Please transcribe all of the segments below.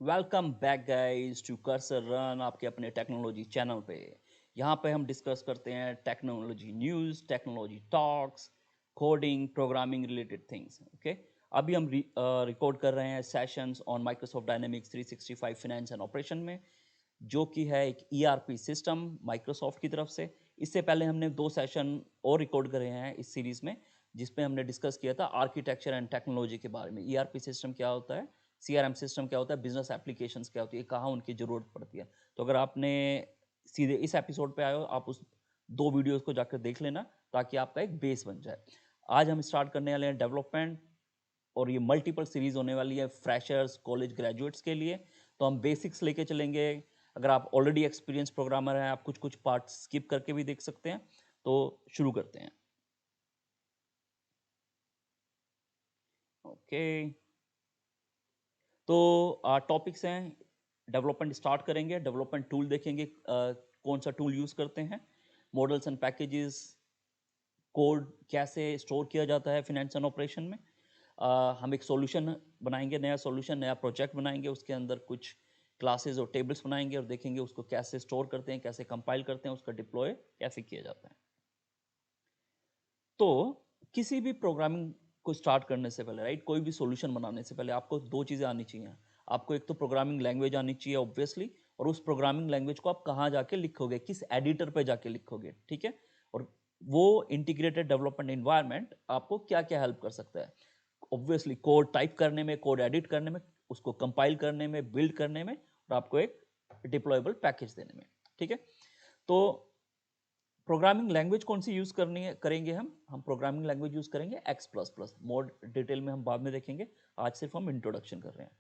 Welcome back guys to cursor run आपके अपने technology channel पे। यहाँ पे हम डिस्कस करते हैं technology news, technology talks, coding, programming related things. Okay, अभी हम रिकॉर्ड कर रहे हैं sessions on Microsoft dynamics 365 finance and operation में, जो कि है एक ईआरपी सिस्टम माइक्रोसॉफ्ट की तरफ से। इससे पहले हमने 2 सेशन और रिकॉर्ड करे हैं इस सीरीज़ में, जिसमें हमने डिस्कस किया था आर्किटेक्चर एंड टेक्नोलॉजी के बारे में। ईआरपी सिस्टम क्या होता है, सीआरएम सिस्टम क्या होता है, बिजनेस एप्लीकेशंस क्या होती है, कहाँ उनकी ज़रूरत पड़ती है। तो अगर आपने सीधे इस एपिसोड पे आए हो, आप उस 2 वीडियोस को जाकर देख लेना, ताकि आपका एक बेस बन जाए। आज हम स्टार्ट करने वाले हैं डेवलपमेंट, और ये मल्टीपल सीरीज होने वाली है फ्रेशर्स, कॉलेज ग्रेजुएट्स के लिए। तो हम बेसिक्स लेके चलेंगे। अगर आप ऑलरेडी एक्सपीरियंस प्रोग्रामर हैं, आप कुछ कुछ पार्ट स्किप करके भी देख सकते हैं। तो शुरू करते हैं। ओके, तो टॉपिक्स हैं। डेवलपमेंट स्टार्ट करेंगे, डेवलपमेंट टूल देखेंगे, कौन सा टूल यूज़ करते हैं, मॉडल्स एंड पैकेजेस, कोड कैसे स्टोर किया जाता है फिनेंस एंड ऑपरेशन में। हम एक सॉल्यूशन बनाएंगे, नया सॉल्यूशन, नया प्रोजेक्ट बनाएंगे, उसके अंदर कुछ क्लासेस और टेबल्स बनाएंगे और देखेंगे उसको कैसे स्टोर करते हैं, कैसे कंपाइल करते हैं, उसका डिप्लॉय कैसे किया जाता है। तो किसी भी प्रोग्रामिंग को स्टार्ट करने से पहले, राइट, कोई भी सॉल्यूशन बनाने से पहले आपको 2 चीज़ें आनी चाहिए। आपको एक तो प्रोग्रामिंग लैंग्वेज आनी चाहिए ऑब्वियसली, और उस प्रोग्रामिंग लैंग्वेज को आप कहाँ जाके लिखोगे, किस एडिटर पे जाके लिखोगे, ठीक है। और वो इंटीग्रेटेड डेवलपमेंट इन्वायरमेंट आपको क्या क्या हेल्प कर सकता है। ऑब्वियसली कोड टाइप करने में, कोड एडिट करने में, उसको कंपाइल करने में, बिल्ड करने में, और आपको एक डिप्लॉयबल पैकेज देने में, ठीक है। तो प्रोग्रामिंग लैंग्वेज कौन सी यूज़ करनी है, करेंगे हम प्रोग्रामिंग लैंग्वेज यूज़ करेंगे X++। मोर डिटेल में हम बाद में देखेंगे, आज सिर्फ हम इंट्रोडक्शन कर रहे हैं।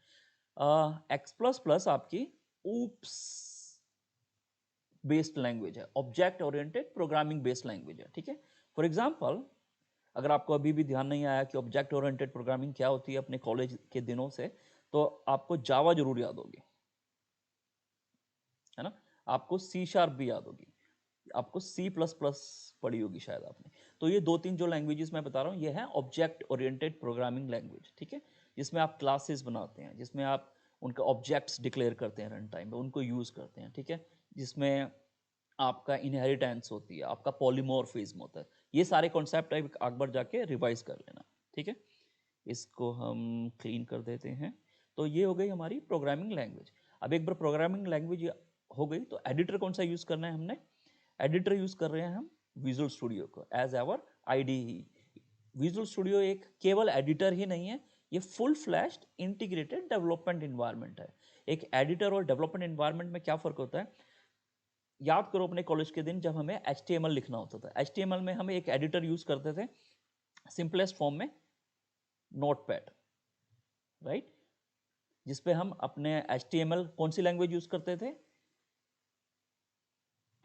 X++ आपकी ऊप्स बेस्ड लैंग्वेज है, object oriented programming based language है, ठीक है। फॉर एग्जांपल, अगर आपको अभी भी ध्यान नहीं आया कि ऑब्जेक्ट ओरिएंटेड प्रोग्रामिंग क्या होती है अपने कॉलेज के दिनों से, तो आपको जावा जरूर याद होगी, है ना। आपको C# भी याद होगी, आपको C++ पढ़ी होगी शायद आपने। तो ये 2-3 जो लैंग्वेजेस मैं बता रहा हूँ, ये है ऑब्जेक्ट ओरिएंटेड प्रोग्रामिंग लैंग्वेज, ठीक है। जिसमें आप क्लासेस बनाते हैं, जिसमें आप उनके ऑब्जेक्ट्स डिक्लेयर करते हैं रन टाइम में, उनको यूज़ करते हैं, ठीक है। जिसमें आपका इनहेरिटेंस होती है, आपका पॉलीमॉर्फिज्म होता है। ये सारे कॉन्सेप्ट एक बार जाके रिवाइज कर लेना, ठीक है। इसको हम क्लीन कर देते हैं। तो ये हो गई हमारी प्रोग्रामिंग लैंग्वेज। अब एक बार प्रोग्रामिंग लैंग्वेज हो गई, तो एडिटर कौन सा यूज़ करना है हमने। एडिटर यूज़ कर रहे हैं हम विजुअल स्टूडियो को as our IDE. Visual studio एक केवल एडिटर ही नहीं है, ये full fledged integrated development environment है। एक एडिटर और डेवलपमेंट इन्वायरमेंट में क्या फ़र्क होता है, याद करो अपने कॉलेज के दिन जब हमें HTML लिखना होता था। HTML में हम एक एडिटर यूज़ करते थे, सिंपलेस्ट फॉर्म में नोटपैड, राइट, जिसपे हम अपने HTML कौन सी लैंग्वेज यूज़ करते थे,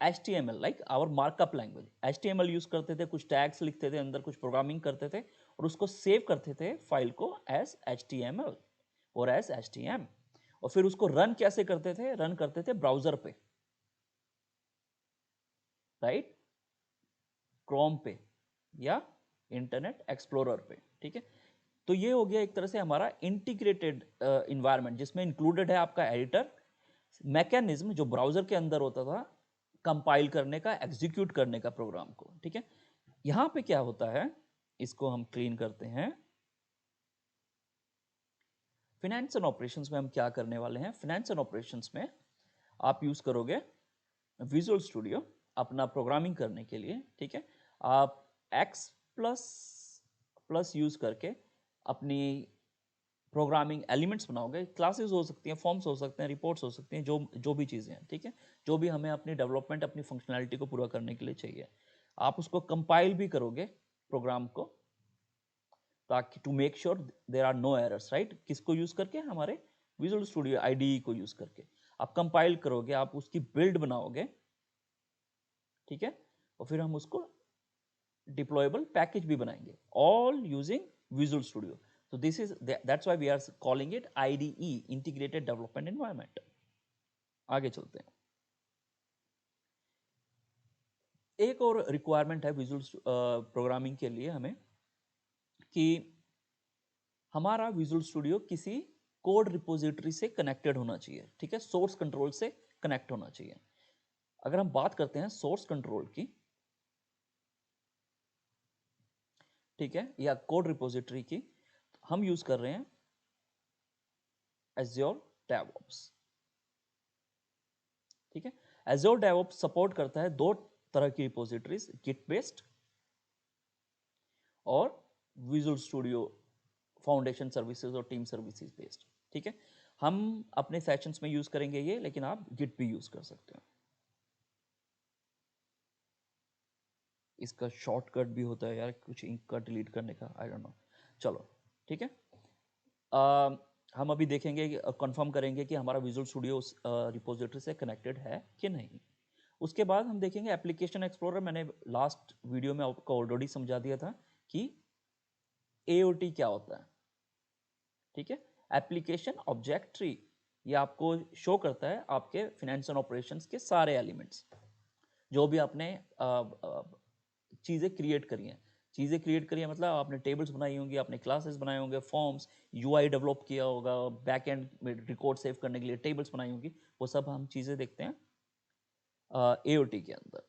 HTML, like our markup language. HTML use करते थे, कुछ टैग्स लिखते थे, अंदर कुछ प्रोग्रामिंग करते थे, और उसको सेव करते थे फाइल को एज HTML और एज HTM। और फिर उसको रन कैसे करते थे, रन करते थे ब्राउजर पे, राइट, क्रोम पे या इंटरनेट एक्सप्लोरर पे, ठीक है। तो ये हो गया एक तरह से हमारा इंटीग्रेटेड इन्वायरमेंट, जिसमें इंक्लूडेड है आपका एडिटर, मैकेनिज्म जो ब्राउजर के अंदर होता था कंपाइल करने का, एग्जीक्यूट करने का प्रोग्राम को, ठीक है। यहां पे क्या होता है, इसको हम क्लीन करते हैं। फिनेंस एंड ऑपरेशंस में हम क्या करने वाले हैं, फिनेंस एंड ऑपरेशंस में आप यूज करोगे विजुअल स्टूडियो अपना प्रोग्रामिंग करने के लिए, ठीक है। आप X++ यूज करके अपनी प्रोग्रामिंग एलिमेंट्स बनाओगे, क्लासेस हो सकती हैं, फॉर्म्स हो सकते हैं, रिपोर्ट्स हो सकती हैं, जो जो भी चीज़ें हैं, ठीक है, जो भी हमें अपनी डेवलपमेंट, अपनी फंक्शनैलिटी को पूरा करने के लिए चाहिए। आप उसको कंपाइल भी करोगे प्रोग्राम को, ताकि to make sure there are no errors, right, किसको यूज़ करके, हमारे विजुअल स्टूडियो आईडीई को यूज़ करके आप कंपाइल करोगे, आप उसकी बिल्ड बनाओगे, ठीक है। और फिर हम उसको डिप्लॉयबल पैकेज भी बनाएंगे, ऑल यूजिंग विजुअल स्टूडियो। तो this is that's why we are calling it IDE, integrated development environment. आगे चलते हैं। एक और रिक्वायरमेंट है विजुअल प्रोग्रामिंग के लिए हमें, कि हमारा विजुअल स्टूडियो किसी कोड रिपोजिटरी से कनेक्टेड होना चाहिए, ठीक है, सोर्स कंट्रोल से कनेक्ट होना चाहिए। अगर हम बात करते हैं सोर्स कंट्रोल की, ठीक है, या कोड रिपोजिटरी की, हम यूज कर रहे हैं Azure DevOps, ठीक है। Azure DevOps सपोर्ट करता है दो तरह की रिपोजिटरीज, गिट बेस्ड और विजुअल स्टूडियो फाउंडेशन सर्विसेज और टीम सर्विसेज बेस्ड, ठीक है। हम अपने सेशंस में यूज करेंगे ये, लेकिन आप गिट भी यूज कर सकते हो। इसका शॉर्टकट भी होता है यार, कुछ इंक का डिलीट करने का, आई डोंट नो। चलो ठीक है, हम अभी देखेंगे, कंफर्म करेंगे कि हमारा विजुअल स्टूडियो उस रिपोजिटरी से कनेक्टेड है कि नहीं। उसके बाद हम देखेंगे एप्लीकेशन एक्सप्लोरर। मैंने लास्ट वीडियो में आपको ऑलरेडी समझा दिया था कि AOT क्या होता है, ठीक है। एप्लीकेशन ऑब्जेक्ट ट्री, ये आपको शो करता है आपके फिनेंस एंड ऑपरेशंस के सारे एलिमेंट्स, जो भी आपने चीज़ें क्रिएट करी हैं। चीज़ें क्रिएट करी है मतलब आपने टेबल्स बनाई होंगी, आपने क्लासेस बनाए होंगे, फॉर्म्स, UI डेवलप किया होगा, बैक एंड में रिकॉर्ड सेव करने के लिए टेबल्स बनाई होंगी, वो सब हम चीज़ें देखते हैं AOT के अंदर,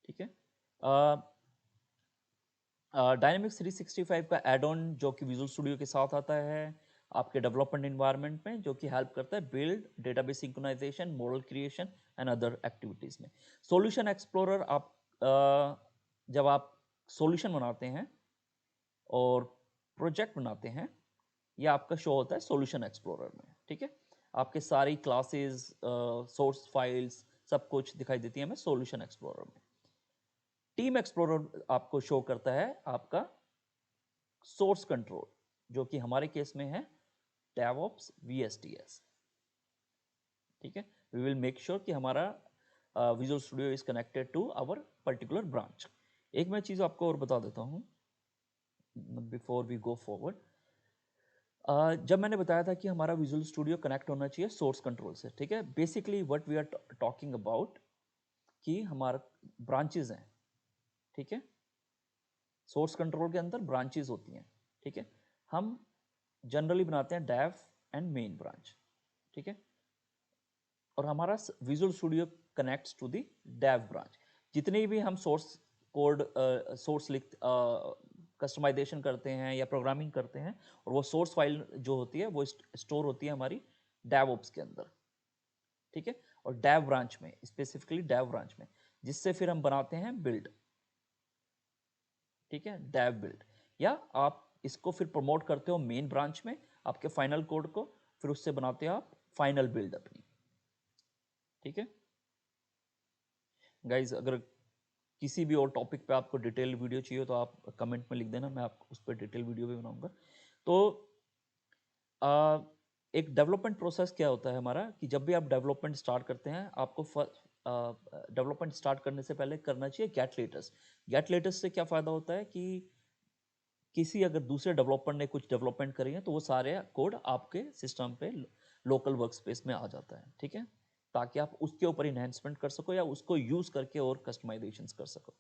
ठीक है। डायनेमिक्स 365 का एड ऑन जो कि विजुअल स्टूडियो के साथ आता है आपके डेवलपमेंट इन्वायरमेंट में, जो कि हेल्प करता है build, database synchronization, model creation and other activities में। सॉल्यूशन एक्सप्लोरर, आप जब आप सॉल्यूशन बनाते हैं और प्रोजेक्ट बनाते हैं, ये आपका शो होता है सॉल्यूशन एक्सप्लोरर में, ठीक है। आपके सारी क्लासेस, सोर्स फाइल्स, सब कुछ दिखाई देती है हमें सॉल्यूशन एक्सप्लोरर में। टीम एक्सप्लोरर आपको शो करता है आपका सोर्स कंट्रोल, जो कि हमारे केस में है DevOps VSTS, ठीक है। वी विल मेक श्योर कि हमारा visual studio is connected to our particular branch. एक मैं चीज़ आपको और बता देता हूँ बिफोर वी गो फॉरवर्ड। जब मैंने बताया था कि हमारा विजुअल स्टूडियो कनेक्ट होना चाहिए सोर्स कंट्रोल से, ठीक है, basically what we are talking about कि हमारा ब्रांचेज हैं, ठीक है। सोर्स कंट्रोल के अंदर ब्रांचेज होती हैं, ठीक है। हम जनरली बनाते हैं डेव एंड मेन ब्रांच, ठीक है, और हमारा visual studio connects to the dev branch. जितने भी हम सोर्स कोड, सोर्स लिख कस्टमाइजेशन करते हैं या प्रोग्रामिंग करते हैं, और वो सोर्स फाइल जो होती है वो स्टोर होती है हमारी DevOps के अंदर, ठीक है, और डेव ब्रांच में, स्पेसिफिकली डेव ब्रांच में, जिससे फिर हम बनाते हैं बिल्ड, ठीक है, डेव बिल्ड, या आप इसको फिर प्रमोट करते हो मेन ब्रांच में आपके फाइनल कोड को, फिर उससे बनाते हो आप फाइनल बिल्ड अपनी, ठीक है। गाइज, अगर किसी भी और टॉपिक पे आपको डिटेल वीडियो चाहिए तो आप कमेंट में लिख देना, मैं आपको उस पर डिटेल वीडियो भी बनाऊंगा। तो एक डेवलपमेंट प्रोसेस क्या होता है हमारा, कि जब भी आप डेवलपमेंट स्टार्ट करते हैं, आपको डेवलपमेंट स्टार्ट करने से पहले करना चाहिए गेट लेटेस्ट। गेट लेटेस्ट से क्या फ़ायदा होता है कि किसी अगर दूसरे डेवलपर ने कुछ डेवलपमेंट करी है तो वो सारे कोड आपके सिस्टम पे लोकल वर्क स्पेस में आ जाता है, ठीक है, ताकि आप उसके ऊपर इन्हेंसमेंट कर सको या उसको यूज़ करके और कस्टमाइजेशन कर सको।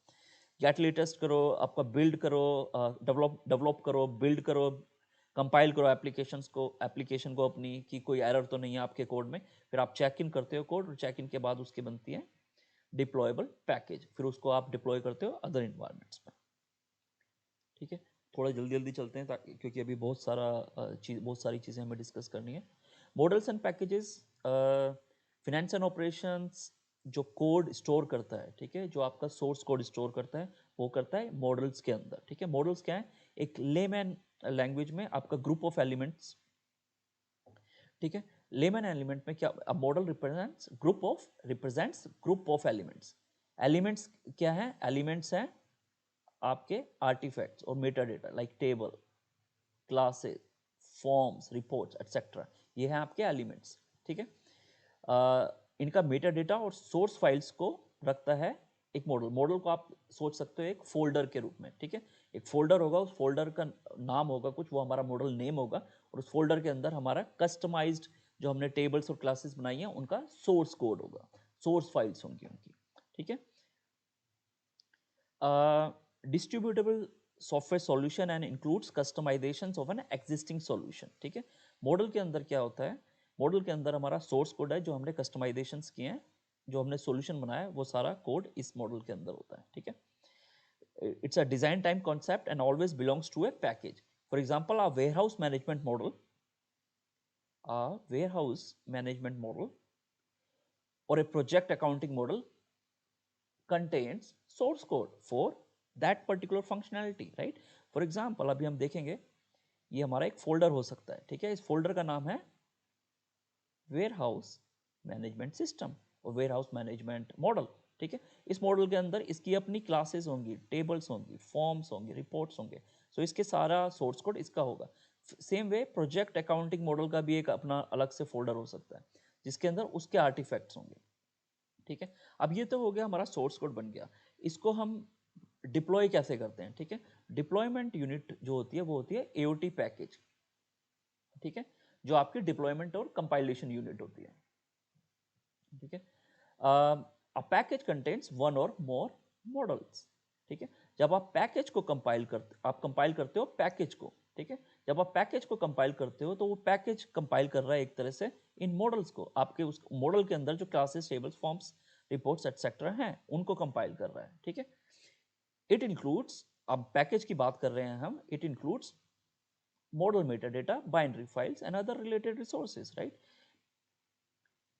गेट लेटेस्ट करो, आपका बिल्ड करो, डेवलप करो, बिल्ड करो, कंपाइल करो एप्लीकेशन को अपनी, कि कोई एरर तो नहीं है आपके कोड में। फिर आप चेक इन करते हो कोड, और चेक इन के बाद उसकी बनती है डिप्लॉयबल पैकेज, फिर उसको आप डिप्लॉय करते हो अदर इन्वायरमेंट्स में, ठीक है। थोड़ा जल्दी जल्दी चलते हैं ताकि, क्योंकि अभी बहुत सारी चीज़ें हमें डिस्कस करनी है। Models and packages, finance and operations जो कोड स्टोर करता है, ठीक है, जो आपका सोर्स कोड स्टोर करता है, वो करता है मॉडल्स के अंदर, ठीक है। मॉडल्स क्या है, एक लेमैन लैंग्वेज में आपका ग्रुप ऑफ एलिमेंट्स, ठीक है। लेमैन एलिमेंट में क्या, model represents group of elements. Elements क्या है, एलिमेंट्स हैं आपके आर्टिफैक्ट्स और Meta data, like table, classes, forms, reports etcetera, ये हैं आपके एलिमेंट्स, ठीक है। इनका मेटा डेटा और सोर्स फाइल्स को रखता है एक मॉडल। मॉडल को आप सोच सकते हो एक फोल्डर के रूप में, ठीक है। एक फोल्डर होगा, उस फोल्डर का नाम होगा कुछ, वो हमारा मॉडल नेम होगा, और उस फोल्डर के अंदर हमारा कस्टमाइज्ड जो हमने टेबल्स और क्लासेस बनाई हैं उनका सोर्स कोड होगा, सोर्स फाइल्स होंगी उनकी, ठीक है। Distributable software solution and includes customization of an existing solution. ठीक है, मॉडल के अंदर क्या होता है, मॉडल के अंदर हमारा सोर्स कोड है जो हमने कस्टमाइजेशंस किए हैं, जो हमने सॉल्यूशन बनाया है, वो सारा कोड इस मॉडल के अंदर होता है। ठीक है, it's a design time concept and always belongs to a package. For example, a warehouse management model or a project accounting model contains source code for that particular functionality, right? For example, अभी हम देखेंगे, ये हमारा एक folder हो सकता है। ठीक है, इस फोल्डर का नाम है वेयर मैनेजमेंट सिस्टम और वेयर मैनेजमेंट मॉडल। ठीक है, इस मॉडल के अंदर इसकी अपनी क्लासेस होंगी, टेबल्स होंगी, फॉर्म्स होंगे, रिपोर्ट्स होंगे। सो इसके सारा सोर्स कोड इसका होगा। Same way project accounting model का भी एक अपना अलग से फोल्डर हो सकता है जिसके अंदर उसके आर्टिफैक्ट्स होंगे। ठीक है, अब ये तो हो गया, हमारा सोर्स कोड बन गया। इसको हम डिप्लॉय कैसे करते हैं? ठीक है, डिप्लॉयमेंट यूनिट जो होती है वो होती है एओटी पैकेज। ठीक है, जो आपकी डिप्लॉयमेंट और कंपाइलेशन यूनिट होती है। ठीक है, अ पैकेज कंटेन्स वन और मोर मॉडल्स। ठीक है, जब आप पैकेज को कंपाइल करते हो पैकेज को। ठीक है, जब आप पैकेज को कंपाइल करते हो तो वो पैकेज कंपाइल कर रहा है एक तरह से इन मॉडल्स को, आपके उस मॉडल के अंदर जो classes, tables, forms, reports etcetera हैं उनको कंपाइल कर रहा है। ठीक है, इट इंक्लूड्स, अब पैकेज की बात कर रहे हैं हम, it includes model metadata, binary files and other related resources, right?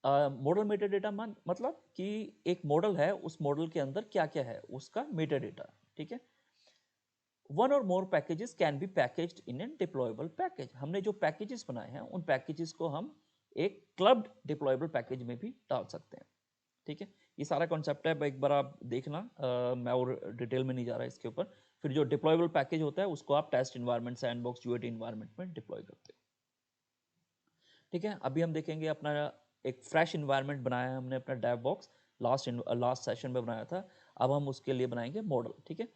Model metadata मतलब कि एक मॉडल है, उस मॉडल के अंदर क्या क्या है उसका मेटाडेटा। ठीक है, वन और more packages can be packaged in an deployable package. हमने जो पैकेजेस बनाए हैं उन पैकेजेस को हम एक क्लब्ड डिप्लॉयबल पैकेज में भी डाल सकते हैं। ठीक है, ये सारा कॉन्सेप्ट है, एक बार आप देखना, मैं और डिटेल में नहीं जा रहा इसके ऊपर। फिर जो डिप्लॉयबल पैकेज होता है उसको आप test environment, sandbox, UAT environment में डिप्लॉय करते हो। ठीक है, अभी हम देखेंगे अपना एक फ्रेश इन्वायरमेंट बनाया है हमने अपना डेव बॉक्स, लास्ट सेशन में बनाया था। अब हम उसके लिए बनाएंगे मॉडल। ठीक है,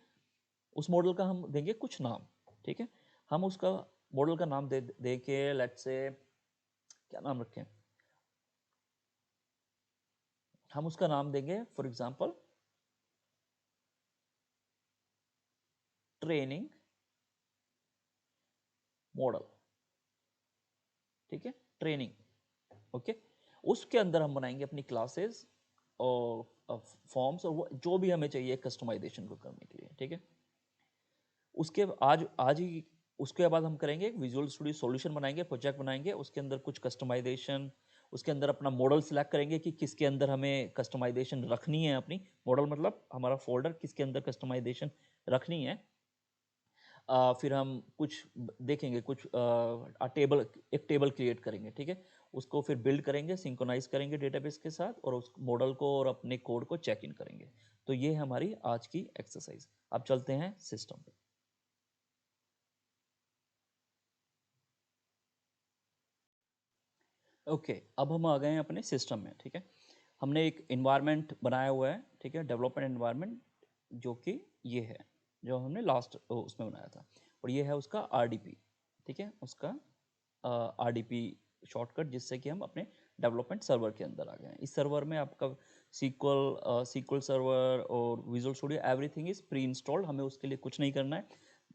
उस मॉडल का हम देंगे कुछ नाम। ठीक है, हम उसका मॉडल का नाम दे के लेट्स से क्या नाम रखें, हम उसका नाम देंगे फॉर एग्जांपल ट्रेनिंग मॉडल। ठीक है, ट्रेनिंग। ओके, उसके अंदर हम बनाएंगे अपनी क्लासेस और फॉर्म्स और वो जो भी हमें चाहिए कस्टमाइजेशन को करने के लिए। ठीक है, उसके आज आज ही उसके बाद हम करेंगे एक विजुअल स्टूडियो सॉल्यूशन बनाएंगे, प्रोजेक्ट बनाएंगे, उसके अंदर कुछ कस्टमाइजेशन, उसके अंदर अपना मॉडल सिलेक्ट करेंगे कि किसके अंदर हमें कस्टमाइजेशन रखनी है। अपनी मॉडल मतलब हमारा फोल्डर किसके अंदर कस्टमाइजेशन रखनी है। फिर हम कुछ देखेंगे, कुछ टेबल, एक टेबल क्रिएट करेंगे। ठीक है, उसको फिर बिल्ड करेंगे, सिंक्रोनाइज करेंगे डेटाबेस के साथ और उस मॉडल को और अपने कोड को चेक इन करेंगे। तो ये हमारी आज की एक्सरसाइज। अब चलते हैं सिस्टम पे। ओके, अब हम आ गए हैं अपने सिस्टम में। ठीक है, हमने एक इन्वायरमेंट बनाया हुआ है। ठीक है, डेवलपमेंट इन्वायरमेंट, जो कि ये है, जो हमने लास्ट उसमें बनाया था, और ये है उसका आरडीपी। ठीक है, उसका आरडीपी शॉर्टकट, जिससे कि हम अपने डेवलपमेंट सर्वर के अंदर आ गए हैं। इस सर्वर में आपका सीक्वल सर्वर और visual studio everything is pre installed, हमें उसके लिए कुछ नहीं करना है।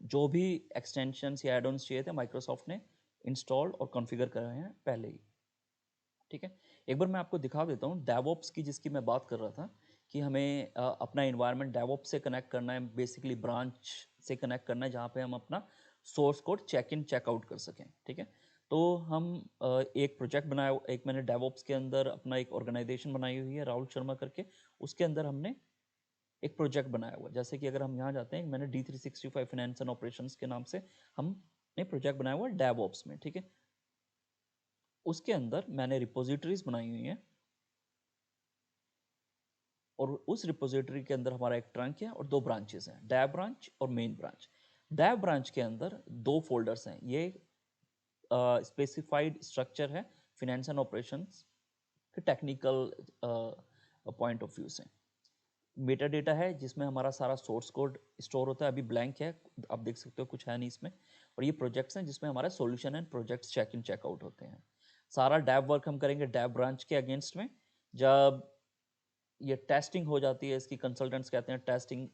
जो भी एक्सटेंशंस या एड ऑन्स चाहिए थे माइक्रोसॉफ्ट ने इंस्टॉल और कॉन्फ़िगर कराए हैं पहले ही। ठीक है, एक बार मैं आपको दिखा देता हूँ डेवऑप्स की, जिसकी मैं बात कर रहा था कि हमें अपना इन्वायरमेंट डेवऑप्स से कनेक्ट करना है, बेसिकली ब्रांच से कनेक्ट करना है, जहाँ पे हम अपना source code check in checkout कर सकें। ठीक है, तो हम एक प्रोजेक्ट बनाया, एक मैंने डेवऑप्स के अंदर अपना एक ऑर्गेनाइजेशन बनाई हुई है राहुल शर्मा करके, उसके अंदर हमने एक प्रोजेक्ट बनाया हुआ है। जैसे कि अगर हम यहाँ जाते हैं, मैंने D365 फाइनेंस एंड ऑपरेशंस के नाम से हमने प्रोजेक्ट बनाया हुआ है डेवऑप्स में। ठीक है, उसके अंदर मैंने रिपोजिटरीज बनाई हुई हैं और उस रिपोजिटरी के अंदर हमारा एक ट्रंक है और दो ब्रांचेस हैं, डैब ब्रांच और मेन ब्रांच। डैब ब्रांच के अंदर दो फोल्डर्स हैं, ये स्पेसिफाइड स्ट्रक्चर है फिनेंस एंड ऑपरेशंस के टेक्निकल पॉइंट ऑफ व्यू से। मेटा डेटा है जिसमें हमारा सारा सोर्स कोड स्टोर होता है, अभी ब्लैंक है, आप देख सकते हो कुछ है नहीं इसमें। और ये प्रोजेक्ट्स हैं जिसमें हमारा solution and projects check in checkout होते हैं। सारा डैब वर्क हम करेंगे डैब ब्रांच के अगेंस्ट में। जब ये टेस्टिंग हो जाती है इसकी, कंसल्टेंट्स कहते हैं टेस्टिंग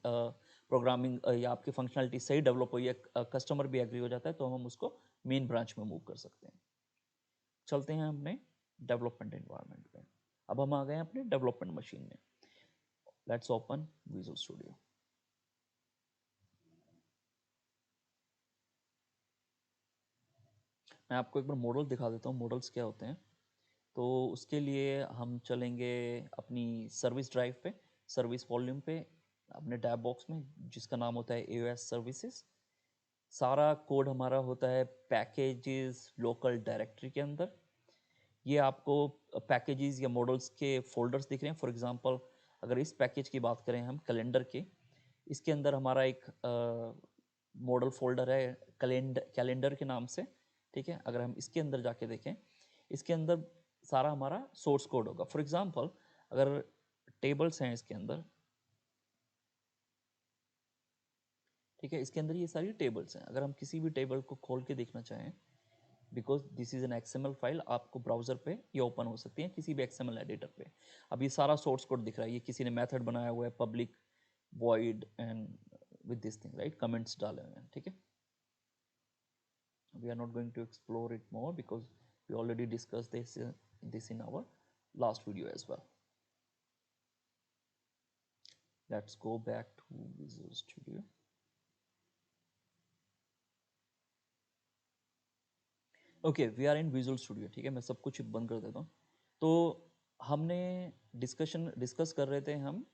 प्रोग्रामिंग या आपकी फंक्शनलिटी सही डेवलप हुई है, कस्टमर भी एग्री हो जाता है, तो हम उसको मेन ब्रांच में मूव कर सकते हैं। चलते हैं अपने डेवलपमेंट एनवायरनमेंट पे। अब हम आ गए हैं अपने डेवलपमेंट मशीन में। Let's open visual studio. मैं आपको एक बार मॉडल दिखा देता हूँ, मॉडल्स क्या होते हैं। तो उसके लिए हम चलेंगे अपनी सर्विस ड्राइव पे, सर्विस वॉल्यूम पे, अपने टैब बॉक्स में जिसका नाम होता है AOS सर्विसेज। सारा कोड हमारा होता है पैकेजेस लोकल डायरेक्टरी के अंदर। ये आपको पैकेजेस या मॉडल्स के फोल्डर्स दिख रहे हैं। फॉर एग्जांपल अगर इस पैकेज की बात करें हम कैलेंडर के, इसके अंदर हमारा एक मॉडल फोल्डर है कैलेंडर के नाम से, ठीक है। अगर हम इसके अंदर जाके देखें, इसके अंदर सारा हमारा सोर्स कोड होगा। फॉर एग्जांपल अगर टेबल्स हैं इसके अंदर, ठीक है, इसके अंदर ये सारी टेबल्स हैं। अगर हम किसी भी टेबल को खोल के देखना चाहें, because this is an XML file, आपको ब्राउजर पे ये ओपन हो सकती है किसी भी XML एडिटर पे। अब ये सारा सोर्स कोड दिख रहा है, ये किसी ने मेथड बनाया हुआ है public void and with this thing, right, comments डाले हुए हैं, ठीक है। We are not going to explore it more because we already discussed this in our last video as well. Let's go back to Visual Studio. Okay, we are in visual studio, ठीक है। मैं सब कुछ बंद कर देता हूँ। तो हमने डिस्कस कर रहे थे हम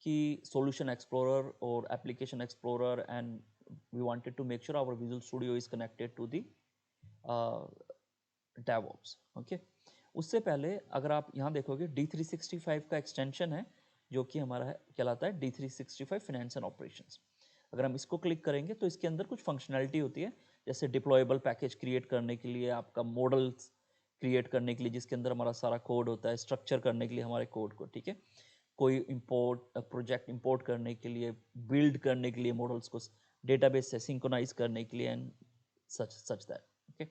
कि सॉल्यूशन एक्सप्लोरर और application explorer, and we wanted to make sure our visual studio is connected to the DevOps, okay. उससे पहले अगर आप यहाँ देखोगे D365 का एक्सटेंशन है जो कि हमारा है, कहलाता है D365 फाइनेंस एंड ऑपरेशंस। अगर हम इसको क्लिक करेंगे तो इसके अंदर कुछ फंक्शनैलिटी होती है, जैसे डिप्लॉयबल पैकेज क्रिएट करने के लिए, आपका मॉडल्स क्रिएट करने के लिए जिसके अंदर हमारा सारा कोड होता है, स्ट्रक्चर करने के लिए हमारे कोड को, ठीक है। कोई इंपोर्ट प्रोजेक्ट इंपोर्ट करने के लिए, बिल्ड करने के लिए मॉडल्स को, डेटाबेस से सिंक्रोनाइज करने के लिए, एंड सच दैट, ओके।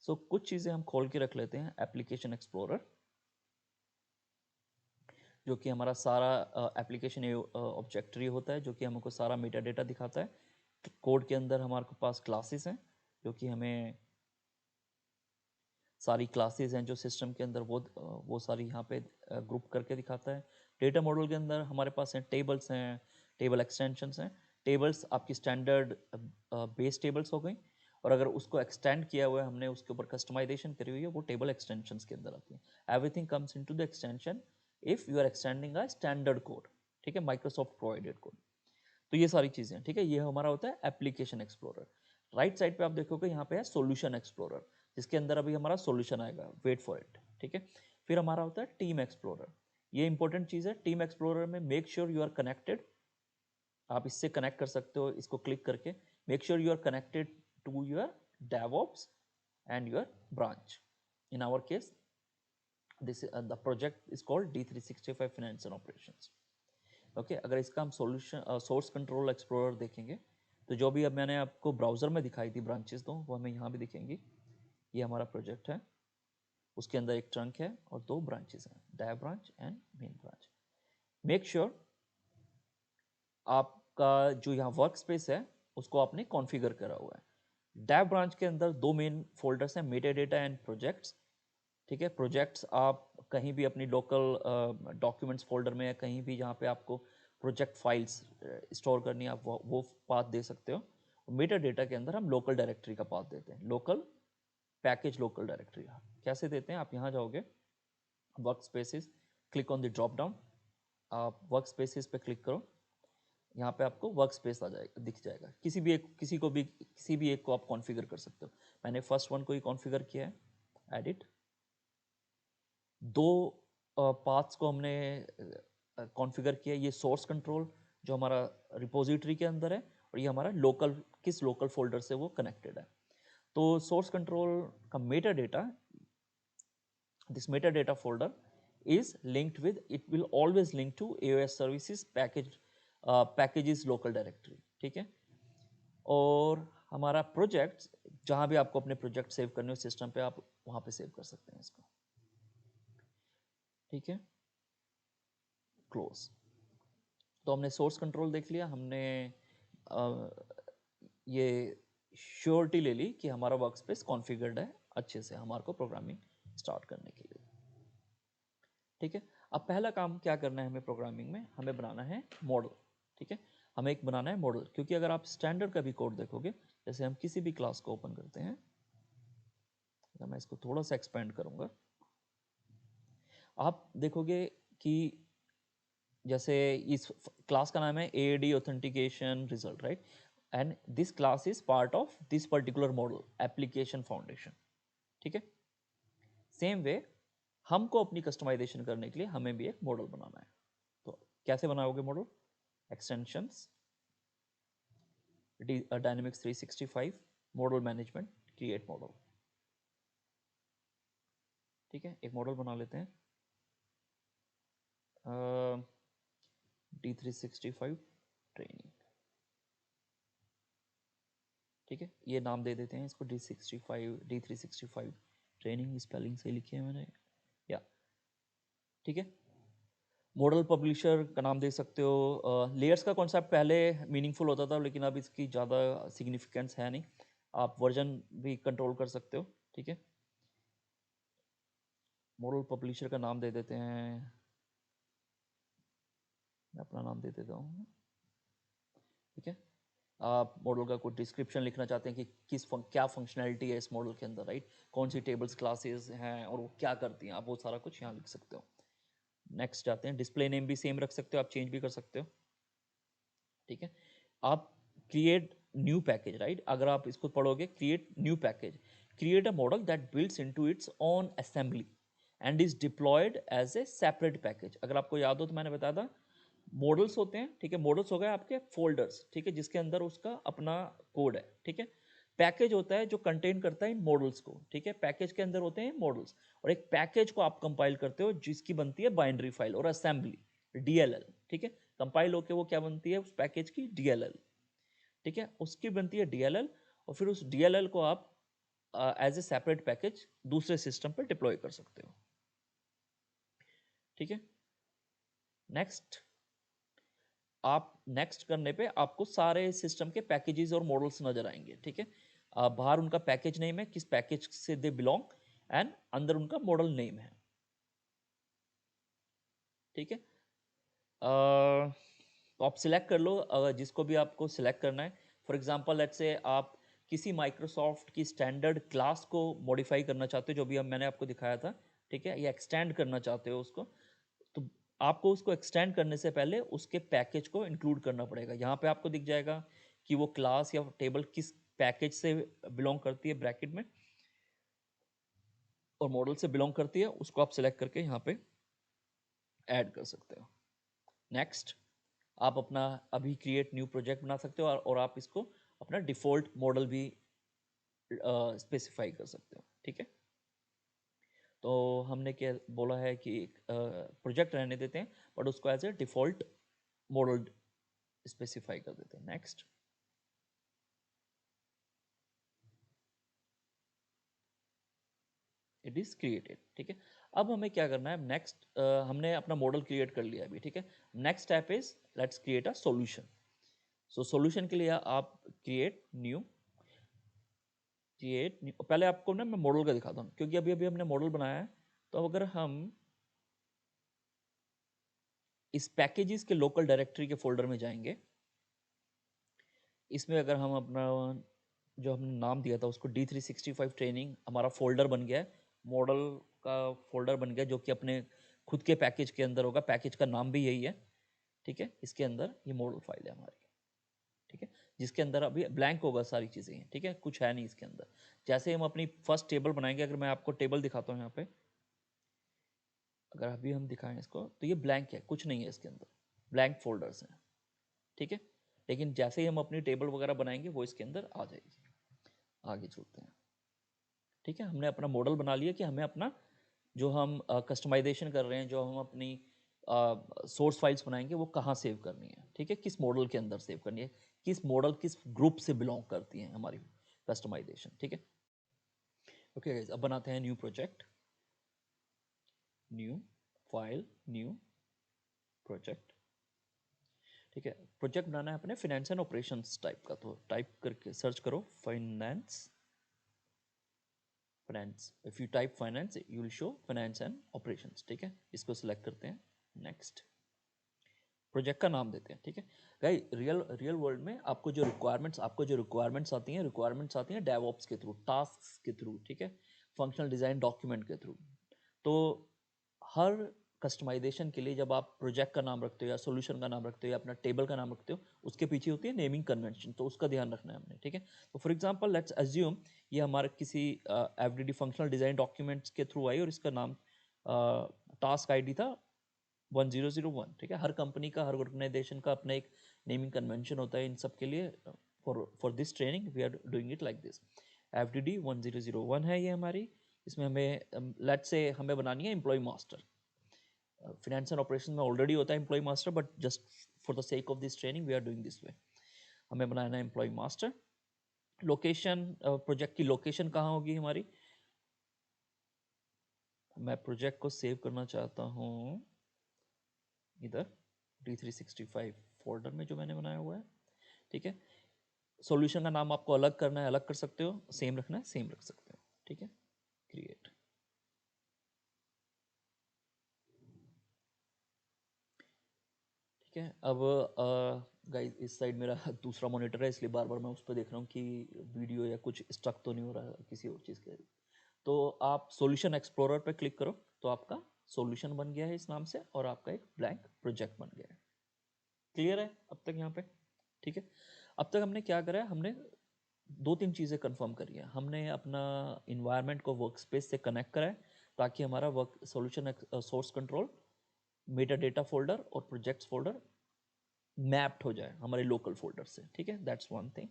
सो कुछ चीज़ें हम खोल के रख लेते हैं। एप्लीकेशन एक्सप्लोरर, जो कि हमारा सारा एप्लीकेशन ऑब्जेक्ट ट्री होता है, जो कि हमको सारा मेटा डेटा दिखाता है। कोड के अंदर हमारे पास क्लासेस हैं जो कि हमें सारी क्लासेस हैं जो सिस्टम के अंदर वो सारी यहाँ पे ग्रुप करके दिखाता है। डेटा मॉडल के अंदर हमारे पास हैं टेबल्स हैं, टेबल एक्सटेंशंस हैं। टेबल्स आपकी स्टैंडर्ड बेस टेबल्स हो गई, और अगर उसको एक्सटेंड किया हुआ है हमने, उसके ऊपर कस्टमाइजेशन करी हुई है, वो टेबल एक्सटेंशंस के अंदर आती है। Everything comes into the extension if you are extending a standard code, ठीक है, माइक्रोसॉफ्ट प्रोवाइडेड कोड। तो ये सारी चीज़ें, ठीक है, ये हमारा होता है एप्लीकेशन एक्सप्लोरर। राइट साइड पे आप देखोगे यहाँ पे है सॉल्यूशन एक्सप्लोरर, जिसके अंदर अभी हमारा सॉल्यूशन आएगा, वेट फॉर इट, ठीक है। फिर हमारा होता है टीम एक्सप्लोरर। ये इंपॉर्टेंट चीज़ है। टीम एक्सप्लोरर में make sure you are connected, आप इससे कनेक्ट कर सकते हो इसको क्लिक करके। Make sure you are connected to your DevOps and your branch. In our case, this the project is called D365 Finance and Operations. Okay, अगर इसका हम सॉल्यूशन सोर्स कंट्रोल एक्सप्लोरर देखेंगे, तो जो भी अब मैंने आपको ब्राउजर में दिखाई थी ब्रांचेस, तो वो हमें यहाँ भी दिखेंगी। ये हमारा प्रोजेक्ट है, उसके अंदर एक ट्रंक है और 2 ब्रांचेस हैं, dev branch and main branch. Make sure आपका जो यहाँ वर्क स्पेस है उसको आपने कॉन्फ़िगर करा हुआ है। डेव ब्रांच के अंदर 2 मेन फोल्डर्स हैं, मेटा डेटा एंड प्रोजेक्ट्स, ठीक है। प्रोजेक्ट्स आप कहीं भी अपनी लोकल डॉक्यूमेंट्स फोल्डर में, कहीं भी जहाँ पे आपको प्रोजेक्ट फाइल्स स्टोर करनी है, आप वो पाथ दे सकते हो। मेटा डेटा के अंदर हम लोकल डायरेक्टरी का पाथ देते हैं, लोकल पैकेज लोकल डायरेक्टरी। कैसे देते हैं, आप यहाँ जाओगे, workspaces, click on the drop down, आप वर्क स्पेसिस पे क्लिक करो, यहाँ पे आपको वर्क स्पेस आ जाएगा, दिख जाएगा। किसी भी एक को आप कॉन्फ़िगर कर सकते हो। मैंने फर्स्ट वन को ही कॉन्फ़िगर किया है, एडिट। 2 पाथ्स को हमने कॉन्फ़िगर किया। ये सोर्स कंट्रोल जो हमारा रिपोजिटरी के अंदर है, और ये हमारा लोकल, किस लोकल फोल्डर से वो कनेक्टेड है। तो सोर्स कंट्रोल का Meta data, this Meta data folder is linked with, it will always link to AOS services packages local directory, ठीक है। और हमारा प्रोजेक्ट, जहाँ भी आपको अपने प्रोजेक्ट सेव करने हो सिस्टम पे, आप वहाँ पे सेव कर सकते हैं इसको, ठीक है। क्लोज। तो हमने सोर्स कंट्रोल देख लिया, हमने ये श्योरिटी ले ली कि हमारा वर्क स्पेस कॉन्फ़िगर्ड है अच्छे से हमारे को प्रोग्रामिंग स्टार्ट करने के लिए। ठीक है, अब पहला काम क्या करना है हमें प्रोग्रामिंग में, हमें बनाना है मॉडल। ठीक है, हमें एक बनाना है मॉडल, क्योंकि अगर आप स्टैंडर्ड का भी कोड देखोगे, जैसे हम किसी भी क्लास को ओपन करते हैं, तो मैं इसको थोड़ा सा एक्सपेंड करूंगा, आप देखोगे कि जैसे इस क्लास का नाम है AAD authentication result, right, and this class is part of this particular model application foundation. ठीक है, सेम वे हमको अपनी कस्टमाइजेशन करने के लिए हमें भी एक मॉडल बनाना है। तो कैसे बनाओगे model? Extensions, dynamics 365, model management, create model. ठीक है, एक मॉडल बना लेते हैं, D365 ट्रेनिंग। ठीक है, ये नाम दे देते हैं इसको D365 ट्रेनिंग, स्पेलिंग से लिखी है मैंने, या ठीक है। मॉडल पब्लिशर का नाम दे सकते हो। लेयर्स का कॉन्सेप्ट पहले मीनिंगफुल होता था, लेकिन अब इसकी ज़्यादा सिग्निफिकेंस है नहीं, आप वर्जन भी कंट्रोल कर सकते हो। ठीक है, मॉडल पब्लिशर का नाम दे देते हैं, मैं अपना नाम दे देता हूँ। ठीक है, आप मॉडल का कोई डिस्क्रिप्शन लिखना चाहते हैं कि क्या फंक्शनैलिटी है इस मॉडल के अंदर, राइट, कौन सी टेबल्स क्लासेस हैं और वो क्या करती हैं, आप वो सारा कुछ यहाँ लिख सकते हो। नेक्स्ट जाते हैं, डिस्प्ले नेम भी सेम रख सकते हो, आप चेंज भी कर सकते हो। ठीक है, आप क्रिएट न्यू पैकेज, राइट, अगर आप इसको पढ़ोगे, create new package, create a model that builds into its own assembly and is deployed as a separate package. अगर आपको याद हो तो मैंने बताया था, मॉडल्स होते हैं, ठीक है, मॉडल्स हो गए आपके फोल्डर्स, ठीक है, जिसके अंदर उसका अपना कोड है। ठीक है, पैकेज होता है जो कंटेन करता है इन मॉडल्स को। ठीक है, पैकेज के अंदर होते हैं मॉडल्स, और एक पैकेज को आप कंपाइल करते हो जिसकी बनती है बाइनरी फाइल और असेंबली, DLL। ठीक है, कंपाइल होके वो क्या बनती है उस पैकेज की? DLL। ठीक है, उसकी बनती है DLL, और फिर उस DLL को आप एज ए सेपरेट पैकेज दूसरे सिस्टम पर डिप्लॉय कर सकते हो। ठीक है, नेक्स्ट, आप नेक्स्ट करने पे आपको सारे सिस्टम के पैकेजेस और मॉडल्स नजर आएंगे। ठीक है, बाहर उनका पैकेज नेम है, किस पैकेज से दे बिलोंग, एंड अंदर उनका मॉडल नेम है। ठीक है, तो आप सिलेक्ट कर लो जिसको भी आपको सिलेक्ट करना है। फॉर एग्जांपल लेट्स से आप किसी माइक्रोसॉफ्ट की स्टैंडर्ड क्लास को मॉडिफाई करना चाहते हो, जो भी अब मैंने आपको दिखाया था, ठीक है, या एक्सटेंड करना चाहते हो उसको, तो आपको उसको एक्सटेंड करने से पहले उसके पैकेज को इंक्लूड करना पड़ेगा। यहाँ पे आपको दिख जाएगा कि वो क्लास या टेबल किस पैकेज से बिलोंग करती है, ब्रैकेट में, और मॉडल से बिलोंग करती है, उसको आप सिलेक्ट करके यहाँ पे ऐड कर सकते हो। नेक्स्ट, आप अपना अभी क्रिएट न्यू प्रोजेक्ट बना सकते हो, और आप इसको अपना डिफ़ॉल्ट मॉडल भी स्पेसिफाई कर सकते हो। ठीक है, तो हमने क्या बोला है कि प्रोजेक्ट रहने देते हैं, बट उसको as a default model specify कर देते हैं। Next, it is created. ठीक है, अब हमें क्या करना है नेक्स्ट, हमने अपना मॉडल क्रिएट कर लिया अभी। ठीक है, next step is let's create a solution. So solution के लिए आप पहले आपको ना मैं मॉडल का दिखाता हूँ, क्योंकि अभी अभी हमने मॉडल बनाया है। तो अगर हम इस पैकेजेस के लोकल डायरेक्टरी के फोल्डर में जाएंगे, इसमें अगर हम अपना जो हमने नाम दिया था उसको D365 ट्रेनिंग, हमारा फोल्डर बन गया है, मॉडल का फोल्डर बन गया, जो कि अपने खुद के पैकेज के अंदर होगा, पैकेज का नाम भी यही है। ठीक है, इसके अंदर ये मॉडल फाइल है हमारी। ठीक है, जिसके अंदर अभी ब्लैंक होगा, सारी चीज़ें हैं। ठीक है, कुछ है नहीं इसके अंदर। जैसे हम अपनी फर्स्ट टेबल बनाएंगे, अगर मैं आपको टेबल दिखाता हूँ यहाँ पे, अगर अभी हम दिखाएं इसको, तो ये ब्लैंक है, कुछ नहीं है इसके अंदर, ब्लैंक फोल्डर्स हैं। ठीक है, लेकिन जैसे ही हम अपनी टेबल वगैरह बनाएंगे वो इसके अंदर आ जाएगी। आगे चलते हैं। ठीक है, हमने अपना मॉडल बना लिया कि हमें अपना जो हम कस्टमाइजेशन कर रहे हैं, जो हम अपनी सोर्स फाइल्स बनाएंगे, वो कहाँ सेव करनी है। ठीक है, किस मॉडल के अंदर सेव करनी है, किस मॉडल किस ग्रुप से बिलोंग करती हैं हमारी कस्टमाइजेशन। ठीक है, ओके गाइस, अब बनाते हैं new project, new file, new project. ठीक है। प्रोजेक्ट बनाना है अपने फाइनेंस एंड ऑपरेशंस टाइप का, तो टाइप करके सर्च करो finance, if you type finance you will show finance and operations. ठीक है, इसको सिलेक्ट करते हैं, नेक्स्ट, प्रोजेक्ट का नाम देते हैं। ठीक है गाइस, रियल वर्ल्ड में आपको जो रिक्वायरमेंट्स आती हैं डेवऑप्स के थ्रू, टास्क के थ्रू, ठीक है, फंक्शनल डिज़ाइन डॉक्यूमेंट के थ्रू। तो हर कस्टमाइजेशन के लिए जब आप प्रोजेक्ट का नाम रखते हो या सोल्यूशन का नाम रखते हो या अपना टेबल का नाम रखते हो, उसके पीछे होती है नेमिंग कन्वेंशन, तो उसका ध्यान रखना है हमने। ठीक है, तो फॉर एग्जांपल लेट्स अज्यूम ये हमारे किसी एफडीडी फंक्शनल डिज़ाइन डॉक्यूमेंट्स के थ्रू आई और इसका नाम टास्क आईडी था 1001। ठीक है, हर कंपनी का, हर ऑर्गेनाइजेशन का अपना एक नेमिंग कन्वेंशन होता है इन सब के लिए। For this training we are doing it like this. FDD 1001 है ये हमारी, इसमें हमें लेट्स से हमें बनानी है employee master. Finance and operation में ऑलरेडी होता है employee master, but just for the sake of this training we are doing this way. हमें बनाना है एम्प्लॉय मास्टर। लोकेशन, प्रोजेक्ट की लोकेशन कहाँ होगी हमारी, मैं प्रोजेक्ट को सेव करना चाहता हूँ इधर D365 फोल्डर में जो मैंने बनाया हुआ है। ठीक है, सॉल्यूशन का नाम आपको अलग करना है अलग कर सकते हो, सेम रखना है सेम रख सकते हो। ठीक है, क्रिएट। ठीक है, अब गाइस इस साइड मेरा दूसरा मॉनिटर है, इसलिए बार बार मैं उस पर देख रहा हूँ कि वीडियो या कुछ स्टक तो नहीं हो रहा है किसी और चीज़ के। तो आप सॉल्यूशन एक्सप्लोरर पे क्लिक करो, तो आपका सॉल्यूशन बन गया है इस नाम से, और आपका एक ब्लैंक प्रोजेक्ट बन गया है। क्लियर है अब तक यहाँ पे? ठीक है, अब तक हमने क्या करा है, हमने दो तीन चीज़ें कंफर्म करी है। हमने अपना इन्वायरमेंट को वर्क स्पेस से कनेक्ट करा है, ताकि हमारा work solution source control, Meta data folder और प्रोजेक्ट्स फोल्डर मैप्ड हो जाए हमारे लोकल फोल्डर से। ठीक है, that's one thing.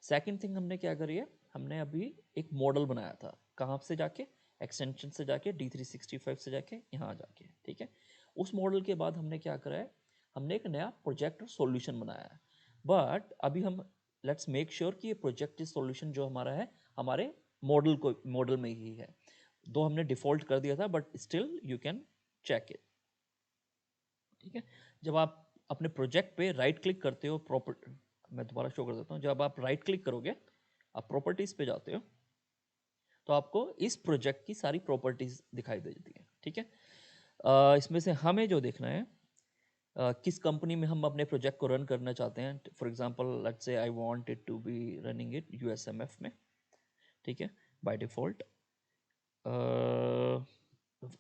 Second thing हमने क्या करी है, हमने अभी एक मॉडल बनाया था, कहाँ से जाके, एक्सटेंशन से जाके, D365 से जाके, यहाँ जाके। ठीक है, उस मॉडल के बाद हमने क्या करा है, हमने एक नया प्रोजेक्ट और सॉल्यूशन बनाया है। बट अभी हम लेट्स मेक श्योर कि ये प्रोजेक्ट सॉल्यूशन जो हमारा है हमारे मॉडल में ही है। दो हमने डिफॉल्ट कर दिया था, but still you can check it. ठीक है, जब आप अपने प्रोजेक्ट पे राइट क्लिक करते हो, प्रॉपर्टी, मैं दोबारा शो कर देता हूँ, जब आप राइट क्लिक करोगे, आप प्रॉपर्टीज पे जाते हो, तो आपको इस प्रोजेक्ट की सारी प्रॉपर्टीज दिखाई देती है। ठीक है, इसमें से हमें जो देखना है, किस कंपनी में हम अपने प्रोजेक्ट को रन करना चाहते हैं। For example let's say I want it to be running it USMF में। ठीक है, by default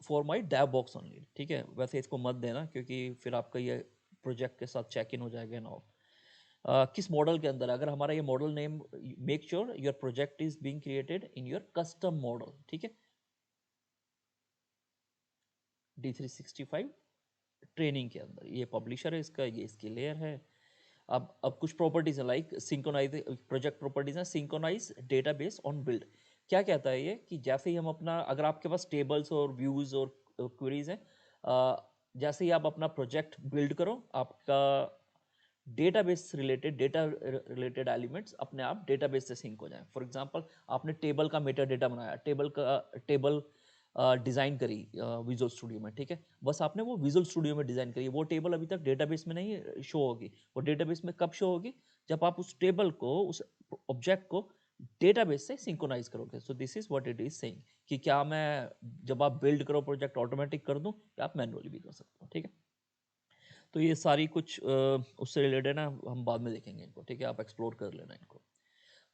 for my dev box only. ठीक है, वैसे इसको मत देना क्योंकि फिर आपका ये प्रोजेक्ट के साथ चेक इन हो जाएगा ना। किस मॉडल के अंदर, अगर हमारा ये model name, make sure your project is being created in your custom model. ठीक है, D365 ट्रेनिंग के अंदर ये पब्लिशर है इसका, ये इसकी लेयर है। अब कुछ प्रॉपर्टीज है लाइक सिंक्रोनाइज, प्रोजेक्ट प्रॉपर्टीज है सिंक्रोनाइज डेटाबेस ऑन बिल्ड। क्या कहता है ये कि जैसे ही हम अपना, अगर आपके पास टेबल्स और व्यूज और क्वेरीज हैं, जैसे ही आप अपना प्रोजेक्ट बिल्ड करो, आपका डेटा रिलेटेड एलिमेंट्स अपने आप डेटाबेस से सिंक हो जाएं। फॉर एग्जांपल आपने टेबल का मेटा डेटा बनाया, टेबल डिज़ाइन करी विजुअल स्टूडियो में। ठीक है, बस आपने वो विजुअल स्टूडियो में डिज़ाइन करी, वो टेबल अभी तक डेटाबेस में नहीं शो होगी। वो डेटाबेस में कब शो होगी, जब आप उस टेबल को, उस ऑब्जेक्ट को डेटाबेस से सिंक्रोनाइज करोगे। So this is what it is saying कि क्या मैं जब आप बिल्ड करो प्रोजेक्ट ऑटोमेटिक कर दूं या आप मैनुअली भी कर सकते हो। ठीक है, तो ये सारी कुछ उससे रिलेटेड है, हम बाद में देखेंगे इनको। ठीक है, आप एक्सप्लोर कर लेना इनको।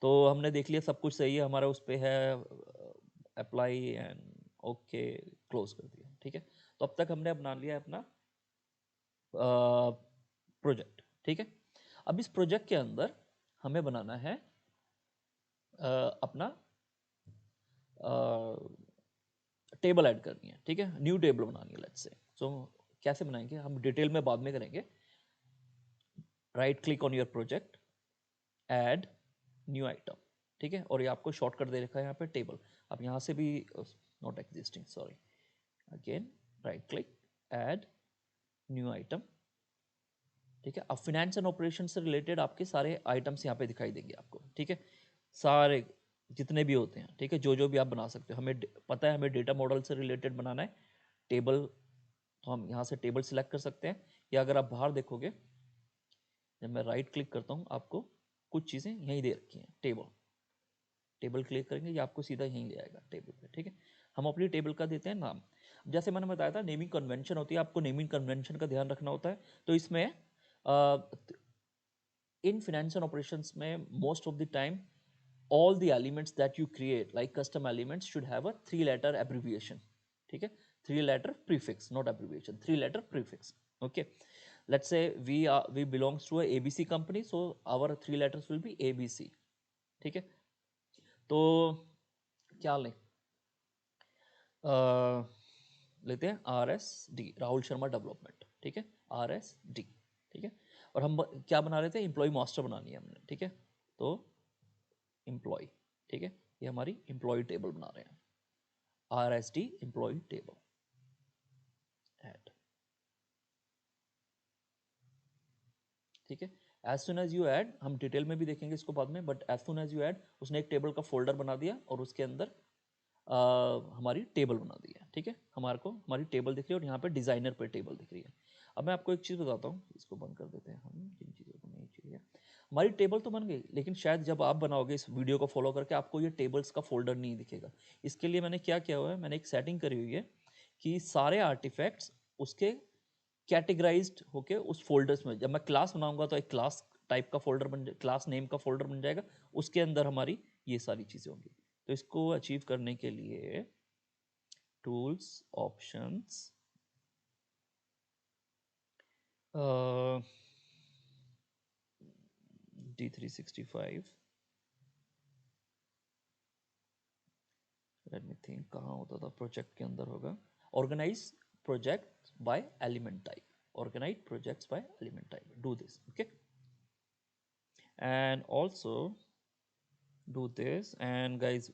तो हमने देख लिया सब कुछ सही है हमारा, उस पर है, अप्लाई एंड ओके, क्लोज कर दिया। ठीक है, तो अब तक हमने बना लिया अपना प्रोजेक्ट। ठीक है, अब इस प्रोजेक्ट के अंदर हमें बनाना है अपना टेबल ऐड करनी है। ठीक है, न्यू टेबल बनानी है लेट्स से। सो कैसे बनाएंगे हम डिटेल में बाद में करेंगे। Right click on your project, add new item. ठीक है, और ये आपको शॉर्टकट दे रखा है यहाँ पे टेबल। आप यहाँ से भी, not existing, sorry, again right click, add new item. ठीक है, अब फिनेंस एंड ऑपरेशन से रिलेटेड आपके सारे आइटम्स यहाँ पे दिखाई देंगे आपको। ठीक है, सारे जितने भी होते हैं। ठीक है, जो जो भी आप बना सकते हो। हमें पता है हमें डेटा मॉडल से रिलेटेड बनाना है टेबल, तो हम यहाँ से टेबल सिलेक्ट कर सकते हैं। या अगर आप बाहर देखोगे जब मैं राइट क्लिक करता हूँ आपको कुछ चीज़ें यहीं दे रखी हैं, टेबल क्लिक करेंगे ये आपको सीधा यहीं ले आएगा टेबल पे, ठीक है। हम अपनी टेबल का देते हैं नाम। जैसे मैंने बताया था नेमिंग कन्वेंशन होती है, आपको नेमिंग कन्वेंशन का ध्यान रखना होता है। तो इसमें इन फाइनेंशियल ऑपरेशंस में most of the time all the elements that you create like custom elements should have a 3-letter abbreviation, ठीक है, 3-letter prefix, not abbreviation, 3-letter prefix, okay। Let's say we belongs to a ABC company, so our 3 letters will be ABC, ठीक है। तो क्या लें, लेते हैं RSD, Rahul Sharma development, ठीक है, RSD, ठीक है। और हम क्या बना रहे थे, एम्प्लॉय मास्टर बनानी है हमने, ठीक है। तो एम्प्लॉय, ठीक है, ये हमारी एम्प्लॉय टेबल बना रहे हैं, RSD एम्प्लॉय टेबल ऐड, ठीक है। As soon as you add, हम डिटेल में भी देखेंगे इसको बाद में, but as soon as you add उसने एक टेबल का फोल्डर बना दिया और उसके अंदर हमारी टेबल बना दी है, ठीक है। हमारे को हमारी टेबल दिख रही है और यहाँ पे डिजाइनर पे टेबल दिख रही है। अब मैं आपको एक चीज़ बताता हूँ, इसको बंद कर देते हैं हम, जिन चीज़ों को नहीं चाहिए। हमारी टेबल तो बन गई, लेकिन शायद जब आप बनाओगे इस वीडियो को फॉलो करके आपको ये टेबल्स का फोल्डर नहीं दिखेगा। इसके लिए मैंने क्या किया हुआ है, मैंने एक सेटिंग करी हुई है कि सारे आर्टिफैक्ट्स उसके कैटेगराइज्ड होके उस फोल्डर्स में, जब मैं क्लास बनाऊंगा तो एक क्लास टाइप का फोल्डर बन जाए, क्लास नेम का फोल्डर बन जाएगा, उसके अंदर हमारी ये सारी चीज़ें होंगी। तो इसको अचीव करने के लिए tools, options, D365, let me think कहाँ होता था, प्रोजेक्ट के अंदर होगा, organize project by element type, organize projects by element type, do this, okay। And also do this, and guys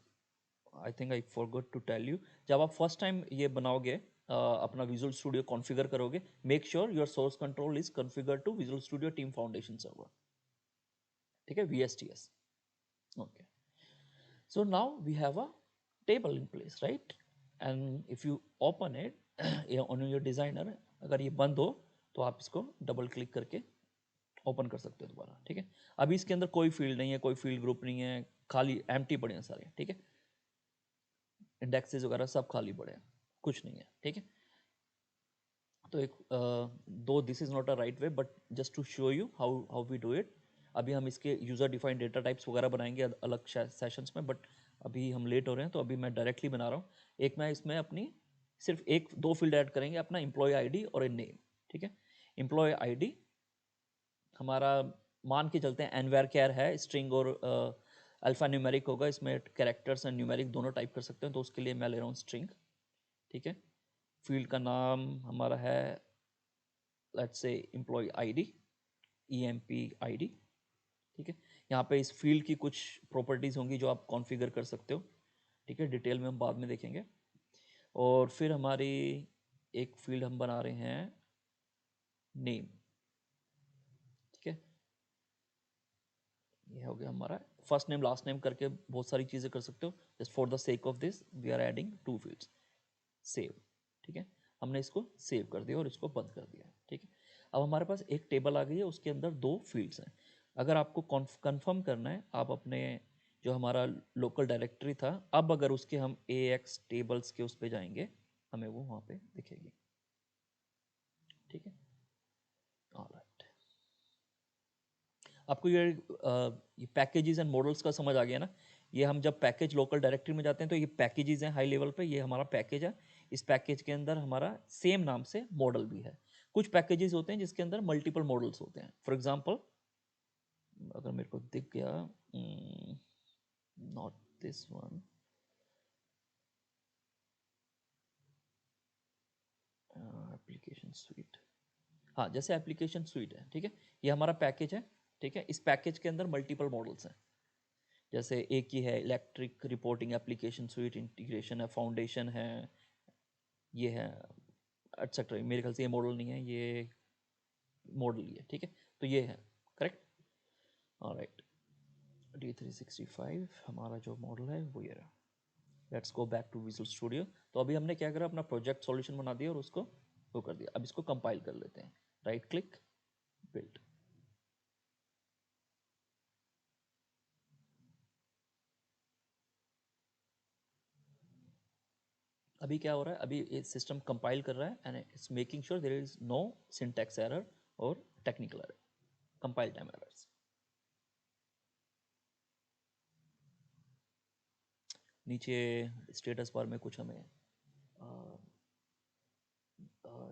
I think I forgot to tell you, जब आप first time ये बनाओगे अपना विजुअल स्टूडियो कॉन्फ़िगर करोगे, make sure your source control is configure to visual studio team foundation server, ठीक है, VSTS, okay। So now we have a table in place, right? And if you open it on your designer, अगर ये बंद हो तो आप इसको double click करके ओपन कर सकते हो दोबारा, ठीक है। अभी इसके अंदर कोई फील्ड नहीं है, कोई फील्ड ग्रुप नहीं है, खाली एम्प्टी पड़े हैं सारे, ठीक है। इंडेक्सेस वगैरह सब खाली पड़े हैं, कुछ नहीं है, ठीक है। तो एक दो this is not a right way, but just to show you how how we do it. अभी हम इसके यूज़र डिफाइंड डेटा टाइप्स वगैरह बनाएंगे अलग सेशंस में, बट अभी हम लेट हो रहे हैं तो अभी मैं डायरेक्टली बना रहा हूँ। एक मैं इसमें अपनी सिर्फ एक दो फील्ड ऐड करेंगे, अपना एम्प्लॉय आईडी और ए नेम, ठीक है। एम्प्लॉय आईडी हमारा मान के चलते हैं एनवायर कैर है, स्ट्रिंग और अल्फा न्यूमेरिक होगा, इसमें कैरेक्टर्स एंड न्यूमेरिक दोनों टाइप कर सकते हैं, तो उसके लिए मैं ले रहा हूँ स्ट्रिंग, ठीक है। फील्ड का नाम हमारा है let's say employ ID, EMP ID, ठीक है। यहाँ पे इस फील्ड की कुछ प्रॉपर्टीज़ होंगी जो आप कॉन्फ़िगर कर सकते हो, ठीक है, डिटेल में हम बाद में देखेंगे। और फिर हमारी एक फील्ड हम बना रहे हैं नेम, ठीक है। ये हो गया हमारा फर्स्ट नेम लास्ट नेम करके बहुत सारी चीज़ें कर सकते हो। Just for the sake of this we are adding 2 fields, save, ठीक है। हमने इसको सेव कर दिया और इसको बंद कर दिया, ठीक है। अब हमारे पास एक टेबल आ गई है, उसके अंदर 2 फील्ड्स हैं। अगर आपको कंफर्म करना है, आप अपने जो हमारा लोकल डायरेक्टरी था, अब अगर उसके हम AX टेबल्स के उस पर जाएंगे, हमें वो वहाँ पे दिखेगी, ठीक है। ऑलराइट, आपको ये पैकेजेस एंड मॉडल्स का समझ आ गया ना। ये हम जब पैकेज लोकल डायरेक्टरी में जाते हैं तो ये पैकेजेस हैं हाई लेवल पे, ये हमारा पैकेज है। इस पैकेज के अंदर हमारा सेम नाम से मॉडल भी है। कुछ पैकेजेस होते हैं जिसके अंदर मल्टीपल मॉडल्स होते हैं। फॉर एग्जांपल अगर मेरे को दिख गया, not this one, application sweet, हाँ जैसे एप्लीकेशन स्वीट है, ठीक है, ये हमारा पैकेज है, ठीक है। इस पैकेज के अंदर मल्टीपल मॉडल्स हैं, जैसे एक ही है electric reporting application sweet, integration है, फाउंडेशन है, ये है एटसेट्रा। मेरे ख्याल से ये मॉडल नहीं है, ये मॉडल ही है, ठीक है। तो ये है करेक्ट, ऑलराइट। D365 हमारा जो मॉडल है वो ये रहा। Let's go back to visual studio. तो अभी हमने क्या करा, अपना प्रोजेक्ट सॉल्यूशन बना दिया और उसको वो कर दिया। अब इसको कंपाइल कर लेते हैं, राइट क्लिक, बिल्ड, अभी क्या हो रहा है, अभी ये सिस्टम कंपाइल कर रहा है and it's making sure there is no syntax error और technical error, compile time errors. नीचे स्टेटस बार में कुछ हमें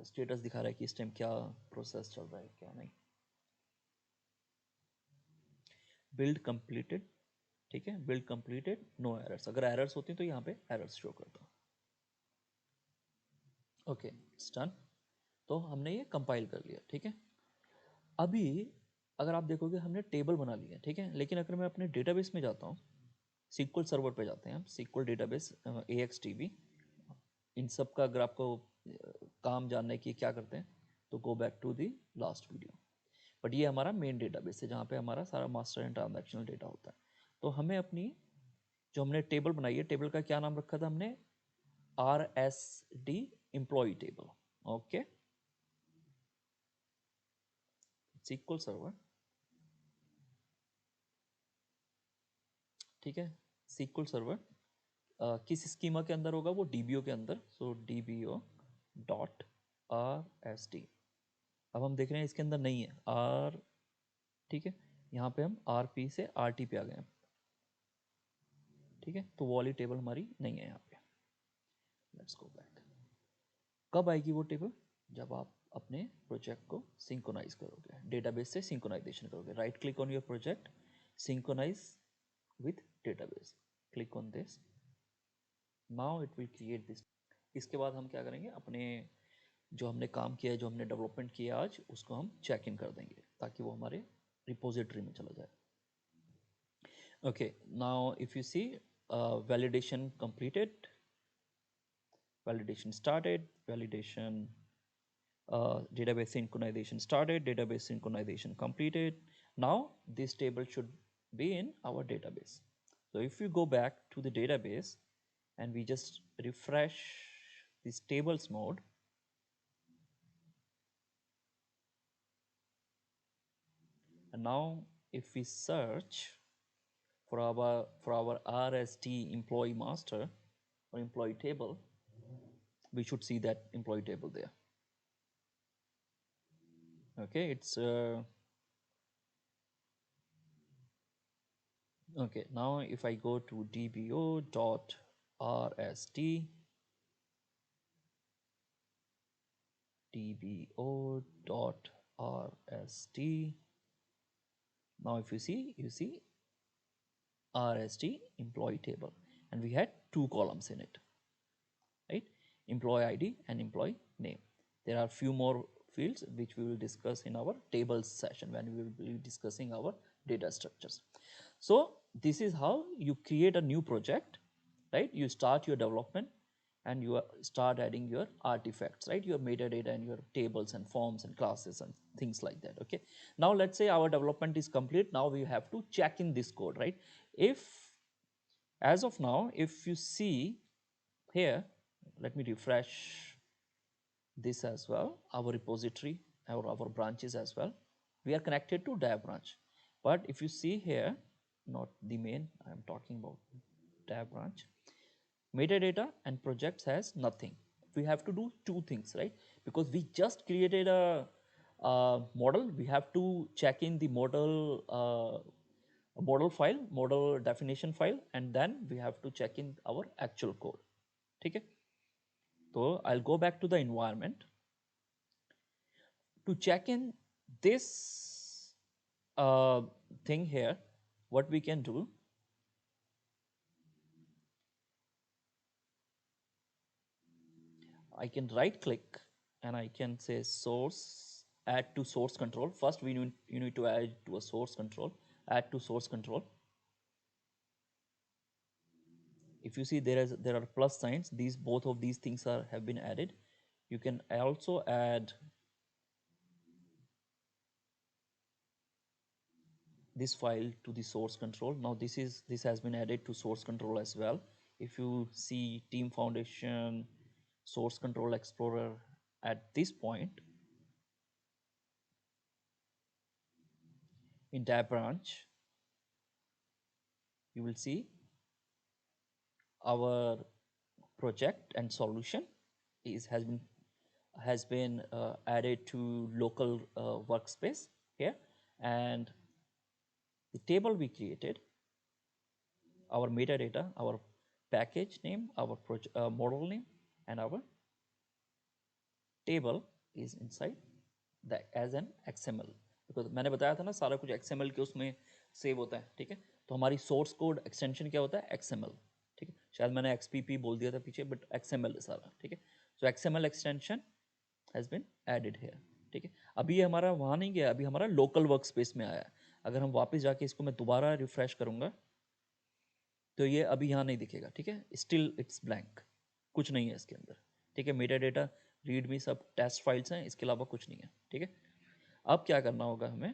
स्टेटस दिखा रहा है कि इस टाइम क्या प्रोसेस चल रहा है क्या नहीं। बिल्ड कंप्लीटेड, ठीक है, बिल्ड कंप्लीटेड, नो एरर्स। अगर एरर्स होती तो यहाँ पे एरर्स शो करता। Okay it's done. तो हमने ये कंपाइल कर लिया, ठीक है। अभी अगर आप देखोगे हमने टेबल बना लिया, ठीक है, लेकिन अगर मैं अपने डेटाबेस में जाता हूँ, सीक्वल सर्वर पे जाते हैं हम, सीक्वल डेटाबेस AXDB, इन सब का अगर आपको काम जानने की क्या करते हैं तो go back to the last video. But ये हमारा मेन डेटाबेस है जहाँ पे हमारा सारा मास्टर एंड ट्रांजैक्शनल डेटा होता है। तो हमें अपनी जो हमने टेबल बनाई है, टेबल का क्या नाम रखा था हमने, RSD employee table. Okay, SQL server, ठीक है, सीक्वल सर्वर किस स्कीमा के अंदर होगा, वो DBO के अंदर। सो DBO.RSD। अब हम देख रहे हैं इसके अंदर नहीं है R, ठीक है, यहाँ पे हम RP से RT पे आ गए हैं, ठीक है, तो वो वाली टेबल हमारी नहीं है यहाँ पे। Let's go back. कब आएगी वो टेबल, जब आप अपने प्रोजेक्ट को सिंक्रोनाइज करोगे, डेटाबेस से सिंक्रोनाइजेशन करोगे। Right click on your project, synchronize with database, click on this, now it will create this. इसके बाद हम क्या करेंगे, अपने जो हमने काम किया है, जो हमने डेवलपमेंट किया आज, उसको हम चेक इन कर देंगे ताकि वो हमारे रिपोजिटरी में चला जाए। Okay, now if you see validation completed, validation started, validation database synchronization started, database synchronization completed. Now this table should be in our database. So if you go back to the database and we just refresh this tables mode, and now if we search for our RST employee master or employee table, we should see that employee table there. Okay, it's okay. Now if I go to dbo.rst, dbo.rst, now if you see RST employee table, and we had two columns in it, right? Employee ID and employee name. There are few more fields which we will discuss in our tables session when we will be discussing our data structures. So this is how you create a new project, right? You start your development and you start adding your artifacts, right? Your metadata and your tables and forms and classes and things like that. Okay, now let's say our development is complete. Now we have to check in this code, right? If as of now, if you see here, let me refresh this as well, our repository or our branches as well. We are connected to dev branch, but if you see here, not the main, I am talking about dev branch, metadata and projects has nothing. We have to do two things, right? Because we just created a model, we have to check in the model file, model definition file, and then we have to check in our actual code. Okay, so I'll go back to the environment to check in this thing here. What we can do, I can right click and I can say source, add to source control. First you need to add to a source control, add to source control. If you see there are plus signs, these both of these things have been added. You can also add this file to the source control. Now this has been added to source control as well. If you see Team Foundation source control explorer at this point in tab branch, you will see our project and solution has been added to local workspace here, and the table we created, our metadata, our package name, our model name, and our table is inside that as an XML, because मैंने बताया था ना सारा कुछ XML के उसमें save होता है, ठीक है। तो हमारी सोर्स कोड एक्सटेंशन क्या होता है, XML, ठीक है। शायद मैंने XPP बोल दिया था पीछे, बट XML है सारा, ठीक है। So XML extension has been added here, ठीक है। अभी ये हमारा वहाँ नहीं गया, अभी हमारा लोकल वर्क स्पेस में आया है। अगर हम वापस जाके इसको मैं दोबारा रिफ्रेश करूँगा तो ये अभी यहाँ नहीं दिखेगा, ठीक है। स्टिल इट्स ब्लैंक, कुछ नहीं है इसके अंदर, ठीक है। मेटा डेटा रीडमी सब टेस्ट फाइल्स हैं, इसके अलावा कुछ नहीं है, ठीक है। अब क्या करना होगा हमें,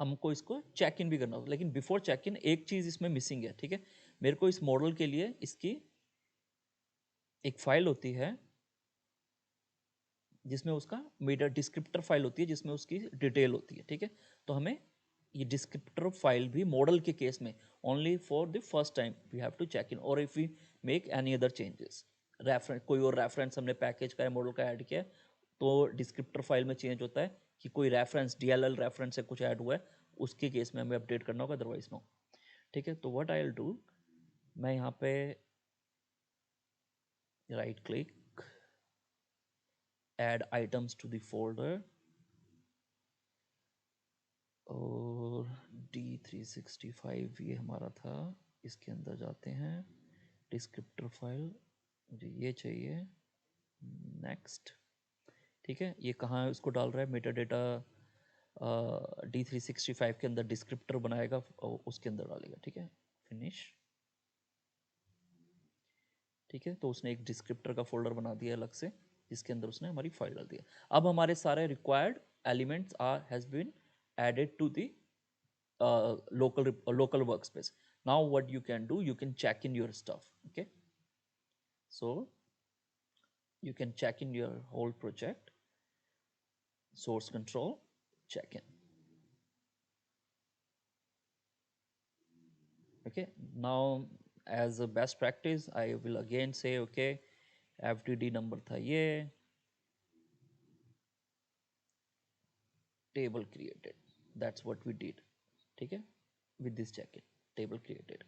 हमको इसको चेक इन भी करना होगा, लेकिन बिफोर चेक इन एक चीज़ इसमें मिसिंग है, ठीक है। मेरे को इस मॉडल के लिए इसकी एक फाइल होती है जिसमें उसका मेटा डिस्क्रिप्टर फाइल होती है, जिसमें उसकी डिटेल होती है, ठीक है। तो हमें ये डिस्क्रिप्टर फाइल भी मॉडल के केस में only for the first time we have to check in, और if we make any other changes, reference कोई और रेफरेंस हमने पैकेज का या मॉडल का ऐड किया तो डिस्क्रिप्टर फाइल में चेंज होता है कि कोई रेफरेंस DLL रेफरेंस से कुछ ऐड हुआ है, उसके केस में हमें अपडेट करना होगा, अदरवाइज नो, ठीक है। तो व्हाट आई विल डू, मैं यहाँ पे right click, add items to the folder, और D365 ये हमारा था, इसके अंदर जाते हैं, डिस्क्रिप्टर फाइल मुझे ये चाहिए, नेक्स्ट, ठीक है। ये कहाँ है, उसको डाल रहा है मेटा डेटा D365 के अंदर डिस्क्रिप्टर बनाएगा और उसके अंदर डालेगा, ठीक है। फिनिश, ठीक है। तो उसने एक डिस्क्रिप्टर का फोल्डर बना दिया अलग से, जिसके अंदर उसने हमारी फाइल डाल दिया। अब हमारे सारे required elements has been added to the local workspace. Now what you can do, you can check in your stuff, okay. So you can check in your whole project, source control, check in, okay. Now as a best practice I will again say, okay, FTD number tha ye, table created, that's what we did, ठीक है। with this check in, table created।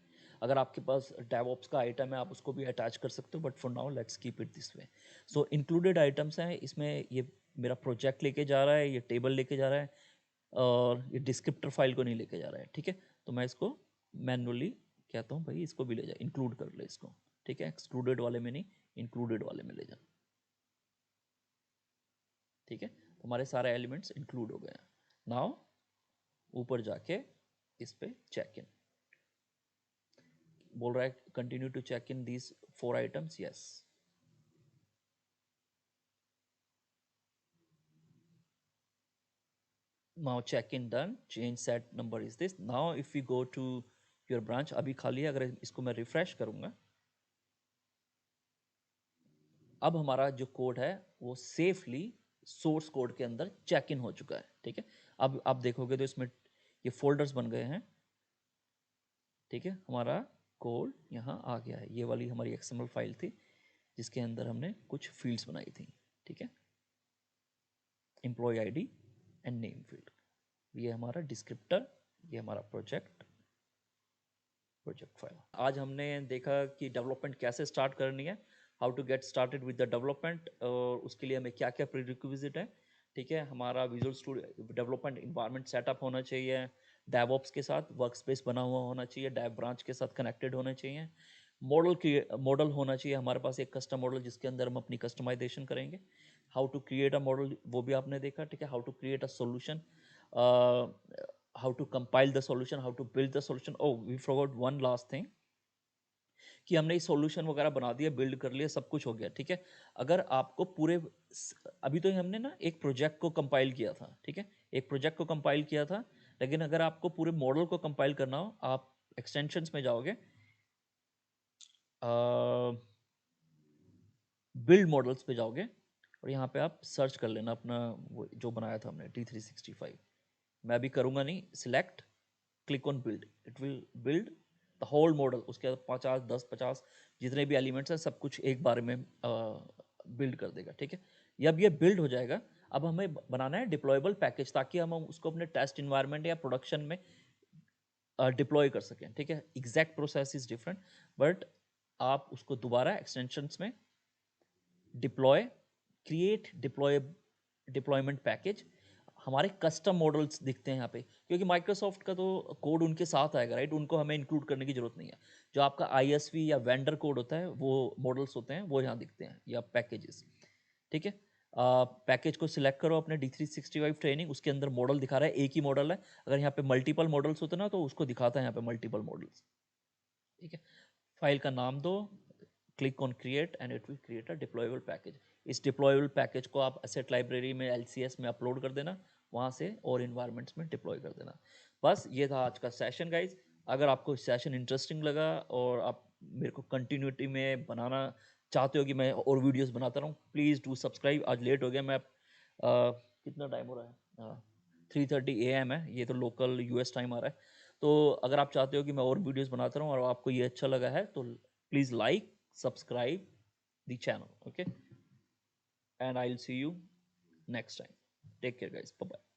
अगर आपके पास DevOps का item है आप उसको भी attach कर सकते हो, but for now let's keep it this way. So included items हैं इसमें, ये मेरा प्रोजेक्ट लेके जा रहा है, ये टेबल लेके जा रहा है, और ये डिस्क्रिप्टर फाइल को नहीं लेके जा रहा है, ठीक है। तो मैं इसको मैनुअली कहता हूँ भाई इसको भी ले जा, इंक्लूड कर ले इसको, ठीक है। एक्सक्लूडेड वाले में नहीं, इंक्लूडेड वाले में ले जा, ठीक है। तो हमारे सारे एलिमेंट्स इंक्लूड हो गए हैं। नाउ ऊपर जाके इस पे चेक इन बोल रहा है, continue to check in these 4 items, yes. Now check in done, change set number is this. Now if we go to your branch, अभी खाली है, अगर इसको मैं रिफ्रेश करूंगा, अब हमारा जो कोड है वो सेफली सोर्स कोड के अंदर चेक इन हो चुका है, ठीक है। अब आप देखोगे तो इसमें ये फोल्डर्स बन गए हैं, ठीक है। हमारा कोड यहाँ आ गया है, ये वाली हमारी XML फाइल थी जिसके अंदर हमने कुछ फील्ड्स बनाई थी, ठीक है। Employee ID and name field, ये हमारा डिस्क्रिप्टर, ये हमारा प्रोजेक्ट फाइल। आज हमने देखा कि डेवलपमेंट कैसे स्टार्ट करनी है, how to get started with the development, और उसके लिए हमें क्या क्या प्रीरिक्विजिट है, ठीक है। हमारा visual studio development environment setup होना चाहिए, डेवऑप्स के साथ वर्क स्पेस बना हुआ होना चाहिए, डेव ब्रांच के साथ कनेक्टेड होने चाहिए, मॉडल होना चाहिए हमारे पास, एक कस्टम मॉडल जिसके अंदर हम अपनी कस्टमाइजेशन करेंगे। How to create a model वो भी आपने देखा, ठीक है। How to create a solution, how to compile the solution, how to build the solution. Oh, we forgot one last thing, कि हमने सॉल्यूशन वगैरह बना दिया, बिल्ड कर लिया, सब कुछ हो गया, ठीक है। अगर आपको पूरे, अभी तो हमने ना एक प्रोजेक्ट को कंपाइल किया था, ठीक है, एक प्रोजेक्ट को कंपाइल किया था, लेकिन अगर आपको पूरे मॉडल को कंपाइल करना हो, आप एक्सटेंशंस में जाओगे, बिल्ड मॉडल्स पे जाओगे, और यहाँ पे आप सर्च कर लेना अपना वो जो बनाया था हमने D365। मैं अभी करूँगा नहीं, select, click on build, it will build the whole model, उसके 50 10 50 जितने भी एलिमेंट्स हैं सब कुछ एक बार में बिल्ड कर देगा। ठीक है, अब ये बिल्ड हो जाएगा, अब हमें बनाना है डिप्लॉयबल पैकेज, ताकि हम उसको अपने टेस्ट इन्वायरमेंट या प्रोडक्शन में डिप्लॉय कर सकें। ठीक है, exact process is different, but आप उसको दोबारा एक्सटेंशंस में डिप्लॉय, क्रिएट डिप्लॉयमेंट पैकेज, हमारे कस्टम मॉडल्स दिखते हैं यहाँ पे, क्योंकि माइक्रोसॉफ्ट का तो कोड उनके साथ आएगा, राइट, उनको हमें इंक्लूड करने की जरूरत नहीं है। जो आपका आईएसवी या वेंडर कोड होता है, वो मॉडल्स होते हैं, वो यहाँ दिखते हैं, या पैकेजेस। ठीक है, पैकेज को सिलेक्ट करो अपने D365 ट्रेनिंग, उसके अंदर मॉडल दिखा रहा है, एक ही मॉडल है। अगर यहाँ पे मल्टीपल मॉडल्स होते ना, तो उसको दिखाता है यहाँ पे मल्टीपल मॉडल्स। ठीक है, फाइल का नाम दो, click on create and it will create a deployable package. इस डिप्लॉयबल पैकेज को आप एसेट लाइब्रेरी में LCS में अपलोड कर देना, वहाँ से और इन्वायरमेंट्स में डिप्लॉय कर देना। बस ये था आज का सेशन गाइज। अगर आपको सेशन इंटरेस्टिंग लगा और आप मेरे को कंटिन्यूटी में बनाना चाहते हो कि मैं और वीडियोस बनाता रहूँ, प्लीज़ डू सब्सक्राइब। आज लेट हो गया, मैं कितना टाइम हो रहा है, 3:30 AM है, ये तो लोकल US टाइम आ रहा है। तो अगर आप चाहते हो कि मैं और वीडियोस बनाता रहूँ और आपको ये अच्छा लगा है, तो please like, subscribe the channel, okay, and I will see you next time. Take care guys, bye bye.